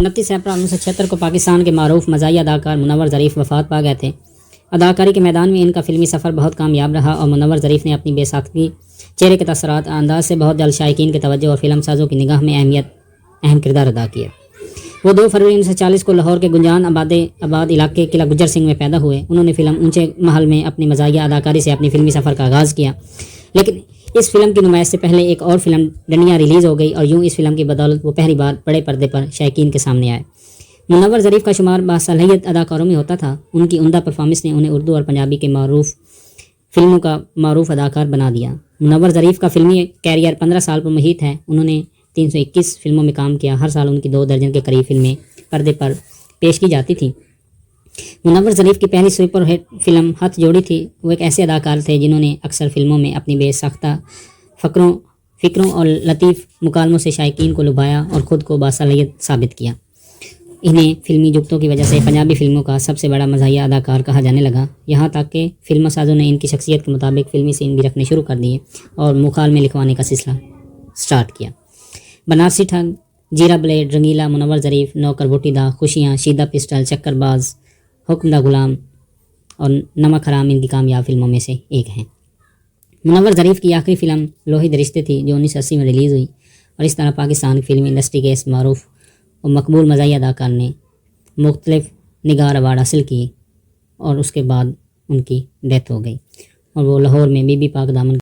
29 April 1976 کو پاکستان کے معروف مزاحیہ اداکار منور ظریف وفات پا گئے تھے۔ اداکاری کے میدان میں ان کا فلمی سفر بہت کامیاب رہا اور منور ظریف نے اپنی بے ساختگی، چہرے کے تاثرات انداز سے بہت جلد شائقین کی توجہ اور فلم سازوں کی نگاہ میں اہم کردار ادا کیا۔ وہ 2 فروری 1940 کو لاہور کے گنجان آباد علاقے قلعہ گجر سنگھ میں پیدا ہوئے۔ انہوں نے فلم اونچے محل میں اپنی مزاحیہ اداکاری سے اپنی فلمی سفر کا آغاز کیا، لیکن اس فلم کی نمائش سے پہلے ایک اور فلم ڈنڈیاں ریلیز ہو گئی اور یوں اس فلم کی بدولت وہ پہلی بار بڑے پردے پر شائقین کے سامنے آئے۔ منور ظریف کا شمار باصلاحیت اداکاروں میں ہوتا تھا۔ ان کی عمدہ پرفارمنس نے انہیں اردو اور پنجابی کے معروف فلموں کا معروف اداکار بنا دیا۔ منور ظریف کا فلمی کیریئر 15 سال پر محیط ہے۔ انہوں نے 321 فلموں میں کام کیا۔ ہر سال ان کی 2 درجن کے قریب فلمیں پردے پر پیش کی جاتی تھیں۔ منور ظریف کی پہلی سپر ہٹ فلم ہتھ جوڑی تھی۔ وہ ایک ایسے اداکار تھے جنہوں نے اکثر فلموں میں اپنی بے ساختہ فکروں اور لطیف مکالموں سے شائقین کو لبھایا اور خود کو باصلاحیت ثابت کیا۔ انہیں فلمی جگتوں کی وجہ سے پنجابی فلموں کا سب سے بڑا مزاحیہ اداکار کہا جانے لگا، یہاں تک کہ فلم سازوں نے ان کی شخصیت کے مطابق فلمی سین بھی رکھنے شروع کر دیے اور مکالمے لکھوانے کا سلسلہ سٹارٹ کیا۔ بنارسی ٹھگ، جیرا بلیڈ، رنگیلا، منور ظریف، نوکر بوٹی دا، خوشیاں، شیدہ پسٹل، چکر باز، حکم دا غلام اور نمک حرام ان کی کامیاب فلموں میں سے ایک ہیں۔ منور ظریف کی آخری فلم لوہید رشتے تھی جو 1980 میں ریلیز ہوئی، اور اس طرح پاکستان کی فلمی انڈسٹری کے اس معروف اور مقبول مزاحیہ اداکار نے مختلف نگار ایوارڈ حاصل کیے اور اس کے بعد ان کی ڈیتھ ہو گئی اور وہ لاہور میں بی بی پاک دامن